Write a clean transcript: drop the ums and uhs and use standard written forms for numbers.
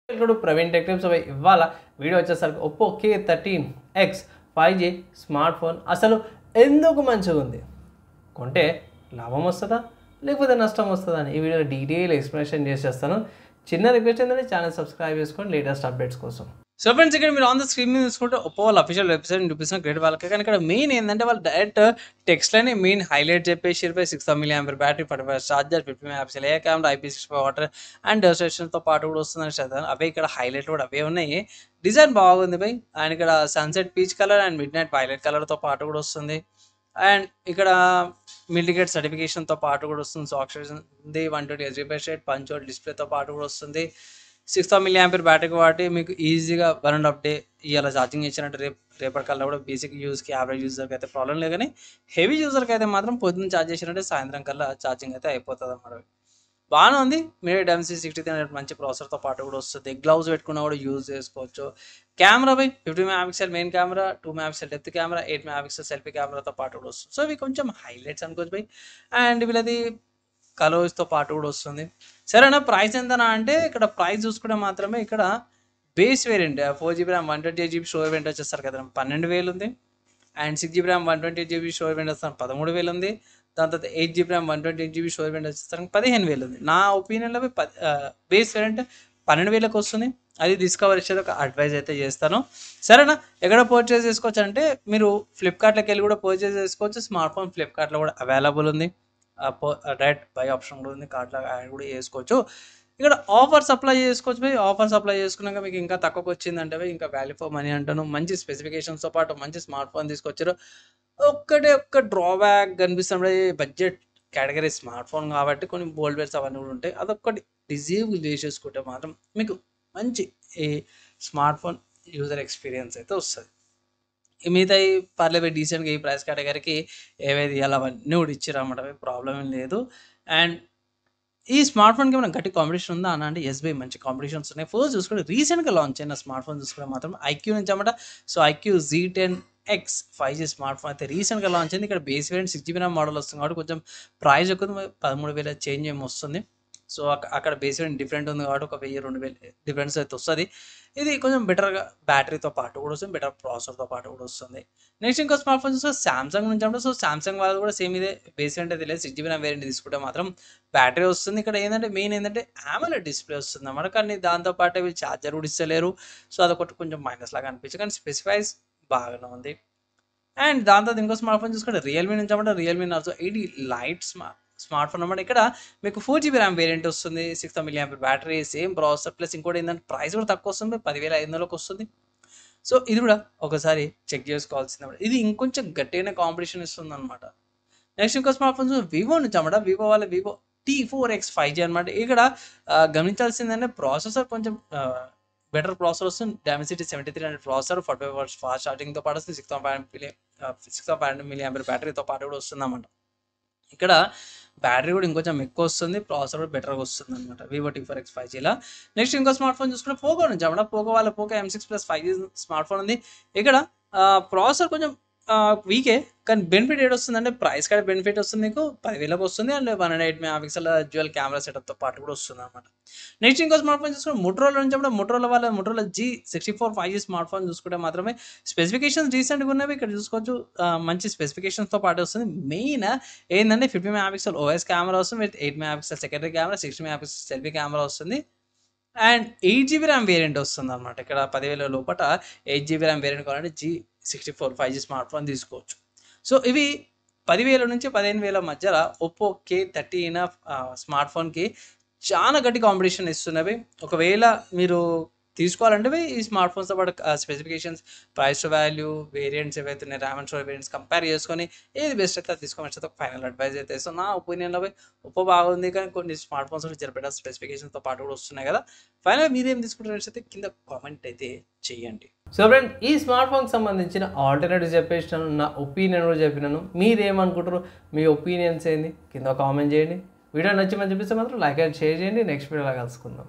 Welcome Praveen tech tips. ఇవాళ video వచ్చేసరికి Oppo K13X 5G smart phone అసలు ఎందుకు మంచిగా ఉంది, కొంటే లాభం వస్తుందా లేకపోతే నష్టం వస్తుందా అని ఈ వీడియోలో డీటెయిల్ ఎక్స్ప్లెనేషన్ చేసేస్తాను. చిన్న రిక్వెస్ట్ ఏంటంటే ఛానల్ సబ్స్క్రైబ్ చేసుకోండి లేటెస్ట్ అప్డేట్స్ కోసం. సో ఫ్రెండ్స్, ఇక్కడ మీరు ఆన్ ద స్క్రీన్ మీద చూసుకుంటే ఒప్పో వాళ్ళ అఫీషియల్ వెబ్సైట్ చూపిస్తున్న గ్రేట్ వాళ్ళకి. కానీ ఇక్కడ మెయిన్ ఏంటంటే వాళ్ళు డైరెక్ట్ టెక్స్ట్లోనే మెయిన్ హైలైట్ చెప్పేసి 6 mAh battery, 45 charger, 50 MP A camera, IP65 water and డెస్టినేషన్తో పాటు కూడా వస్తుందని చదివాను. అవే ఇక్కడ హైలైట్ కూడా అవే ఉన్నాయి. డిజైన్ బాగుంది బై. అండ్ ఇక్కడ sunset peach colour and mid night violet కలర్తో పాటు కూడా వస్తుంది. అండ్ ఇక్కడ మిల్టిగేట్ సర్టిఫికేషన్తో పాటు కూడా వస్తుంది. సాక్షన్ ఉంది, 120 Hz refresh rate, punch hole డిస్ప్లేతో పాటు కూడా వస్తుంది. 6 mAh బ్యాటరీ కాబట్టి మీకు ఈజీగా 1.5 డే ఇవాళ ఛార్జింగ్ ఇచ్చినట్టు రేపటి కల్లా కూడా బేసిక్ యూస్కి, యావరేజ్ యూజర్కి అయితే ప్రాబ్లం లేదు. కానీ హెవీ యూజర్కి అయితే మాత్రం పొద్దున్న ఛార్జ్ చేసినట్టే సాయంత్రం కల్లా ఛార్జింగ్ అయితే అయిపోతుంది అన్నమాట. బాగానే ఉంది. మీడియా డెన్సిటీ 63 మంచి ప్రాసెసర్తో పాటు కూడా వస్తుంది. గ్లౌజ్ పెట్టుకున్నా కూడా యూజ్ చేసుకోవచ్చు. Camera by 50 MP main camera, 2 MP depth camera, 8 MP selfie కెమెరాతో పాటు కూడా వస్తుంది. సో ఇవి కొంచెం హైలైట్స్ అనుకోవచ్చు బై. అండ్ వీళ్ళది కలర్స్తో పాటు కూడా వస్తుంది. సరేనా, ప్రైస్ ఎంతనా అంటే ఇక్కడ ప్రైస్ చూసుకుంటే మాత్రమే ఇక్కడ base variant 4GB RAM 128GB storage variant వచ్చేస్తారు కదా 12,000 ఉంది. And 6GB RAM 128GB storage variant వస్తారు 13,000 ఉంది. దాని తర్వాత 8GB RAM 128GB storage variant వచ్చేస్తారు 15,000 ఉంది. నా ఒపీనియన్లో బేస్ వేరియంట్ 12,000కి వస్తుంది. అది డిస్కవర్ ఇచ్చేది ఒక అడ్వైజ్ అయితే చేస్తాను. సరేనా, ఎక్కడ పర్చేస్ చేసుకోవచ్చు అంటే మీరు ఫ్లిప్కార్ట్లోకి వెళ్ళి కూడా పర్చేస్ చేసుకోవచ్చు. స్మార్ట్ ఫోన్ ఫ్లిప్కార్ట్లో కూడా అవైలబుల్ ఉంది. డైరెక్ట్ బై ఆప్షన్ కూడా ఉంది, కార్ట్లో యాడ్ కూడా చేసుకోవచ్చు. ఇక్కడ ఆఫర్స్ అప్లై చేసుకోవచ్చు బై. ఆఫర్స్ అప్లై చేసుకున్నాక మీకు ఇంకా తక్కువకి వచ్చిందంటే ఇంకా వాల్యూ ఫర్ మనీ అంటాను. మంచి స్పెసిఫికేషన్స్తో పాటు మంచి స్మార్ట్ ఫోన్ తీసుకొచ్చారు. ఒక్క డ్రాబ్యాక్ కనిపిస్తుంది, బడ్జెట్ కేటగిరీ స్మార్ట్ ఫోన్ కాబట్టి కొన్ని బోల్డ్వేర్స్ అవన్నీ కూడా ఉంటాయి. అదొక్కటి డిజేబుల్ చేసేసుకుంటే మాత్రం మీకు మంచి ఈ స్మార్ట్ ఫోన్ యూజర్ ఎక్స్పీరియన్స్ అయితే వస్తుంది. మిగతా పర్లేదు డీసెంట్గా ఈ ప్రైస్ కేటగిరీకి ఏవైతే ఇలా అవన్నీ కూడా ఇచ్చారన్నమాట, ప్రాబ్లం ఏం లేదు. అండ్ ఈ స్మార్ట్ ఫోన్కి ఏమైనా గట్టి కాంపిటీషన్ ఉందా అని అంటే ఎస్బీఐ మంచి కాంపిటీషన్స్ ఉన్నాయి. ఫస్ట్ చూసుకుంటే రీసెంట్గా లాంచ్ అయిన స్మార్ట్ ఫోన్ చూసుకుంటే మాత్రం ఐక్యూ నుంచి అన్నమాట. So IQ Z10X 5G smart phone అయితే రీసెంట్గా లాంచ్ అయింది. ఇక్కడ base variant 6GB RAM model వస్తుంది కాబట్టి కొంచెం ప్రైస్ ఎక్కువ 13,000 చేంజ్ ఏమి వస్తుంది. సో అక్కడ బేస్ వేరియంట్ డిఫరెంట్ ఉంది కాబట్టి ఒక 1,000-2,000 డిఫరెన్స్ అయితే వస్తుంది. ఇది కొంచెం బెటర్గా బ్యాటరీతో పాటు కూడా వస్తుంది, బెటర్ ప్రాసెసర్తో పాటు కూడా వస్తుంది. నెక్స్ట్ ఇంకో స్మార్ట్ ఫోన్ చూస్తే సామ్సంగ్ నుంచి అంటే సో సామ్సంగ్ వాళ్ళు కూడా సేమ్ ఇదే బేస్ వేరియంట్ అయితే లేదు. 6GB RAM వేరియంట్ తీసుకుంటే మాత్రం బ్యాటరీ వస్తుంది. ఇక్కడ ఏంటంటే మెయిన్ ఏంటంటే AMOLED డిస్ప్లే వస్తుంది అన్నమాట. కానీ దాంతోపాటు వీళ్ళు ఛార్జర్ కూడా ఇస్తలేరు. సో అదొకటి కొంచెం మైనస్ లాగా అనిపించింది. కానీ స్పెసిఫైస్ బాగానే ఉంది. అండ్ దాని తర్వాత ఇంకో స్మార్ట్ ఫోన్ చూసుకుంటే రియల్మీ నుంచి అన్నమాట. Realme Narzo 80 light smart phone అన్నమాట. ఇక్కడ మీకు 4GB RAM వేరియంట్ వస్తుంది, 6 mAh battery, same processor, plus ఇంకోటి ఏంటంటే ప్రైస్ కూడా తక్కువ వస్తుంది, 10,500కి వస్తుంది. సో ఇది కూడా ఒకసారి చెక్ చేసుకోవాల్సింది. ఇది ఇంకొంచెం గట్టిగానే కాంపిటీషన్ ఇస్తుంది అనమాట. నెక్స్ట్ ఇంకో స్మార్ట్ ఫోన్స్ వివో నుంచి అన్నమాట. వివో వాళ్ళ వివో T4X 5G అనమాట. ఇక్కడ గమనించాల్సిందంటే ప్రాసెసర్ కొంచెం బెటర్ ప్రాసెసర్ వస్తుంది. డైమెన్సిటీ 7300 ప్రాసెసర్, 45 watts ఫాస్ట్ ఛార్జింగ్తో పాటు వస్తుంది. 6,500 mAh బ్యాటరీతో పాటు కూడా వస్తుంది అన్నమాట. ఇక్కడ బ్యాటరీ కూడా ఇంకొంచెం ఎక్కువ వస్తుంది, ప్రాసెసర్ కూడా బెటర్గా వస్తుంది అనమాట వివో T4X 5Gలా. నెక్స్ట్ ఇంకో స్మార్ట్ ఫోన్ చూసుకుంటే పోకో నుంచి అన్నమాట. పోకో వాళ్ళ Poco M6 Plus 5G smart phone ఉంది. ఇక్కడ ప్రాసెసర్ కొంచెం వీకే, కానీ బెనిఫిట్ ఏడు వస్తుంది అంటే ప్రైస్ కూడా బెనిఫిట్ వస్తుంది. మీకు 10,000కి వస్తుంది. అండ్ 108 MP డ్యూయల్ కెమెరా సెటప్తో పాటు కూడా వస్తుంది అనమాట. నెక్స్ట్ ఇంకో స్మార్ట్ ఫోన్ చూసుకుంటే మోటరోలా నుంచి అప్పుడు Motorola G64 5G smart phone చూసుకుంటే మాత్రమే స్పెసిఫికేషన్స్ రీసెంట్గా ఉన్నవి. ఇక్కడ చూసుకోవచ్చు మంచి స్పెసిఫికేషన్స్తో పాటు వస్తుంది. మెయిన్ ఏంటంటే 50 MP OS కెమెరా వస్తుంది with 8 MP secondary camera, 60 MP selfie camera వస్తుంది. అండ్ 8GB RAM వేరియంట్ వస్తుంది అనమాట. ఇక్కడ 10,000 లోపల 8GB RAM వేరియంట్ కావాలంటే G64 5G స్మార్ట్ ఫోన్ తీసుకోవచ్చు. సో ఇవి 10,000 నుంచి 15,000 మధ్యలో ఒప్పో K13 స్మార్ట్ ఫోన్కి చాలా గట్టి కాంపిటీషన్ ఇస్తున్నవి. ఒకవేళ మీరు తీసుకోవాలంటే ఈ స్మార్ట్ ఫోన్స్తో పాటు specifications, price to value, variants ఏవైతే ఉన్నాయి, RAM and storage variants compare చేసుకొని ఏది బెస్ట్ అయితే అది తీసుకోవచ్చు. ఒక ఫైనల్ అడ్వైజ్ అయితే. సో నా ఒపీనియన్లో ఒప్పో బాగుంది, కానీ కొన్ని స్మార్ట్ ఫోన్స్ జరిపేట స్పెసిఫికేషన్స్తో పాటు కూడా వస్తున్నాయి కదా. ఫైనల్ మీరేం తీసుకుంటారు అయితే కింద కామెంట్ అయితే చేయండి. సో ఫ్రెండ్, ఈ స్మార్ట్ ఫోన్కి సంబంధించిన ఆల్టర్నేటివ్ చెప్పేసినాను, నా ఒపీనియన్ కూడా చెప్పినాను. మీరేమనుకుంటారు, మీ ఒపీనియన్స్ ఏంది కింద కామెంట్ చేయండి. వీడియో నచ్చి మంచి చెప్పిస్తే మాత్రం లైక్ అండ్ షేర్ చేయండి. నెక్స్ట్ వీడియోలో కలుసుకుందాం.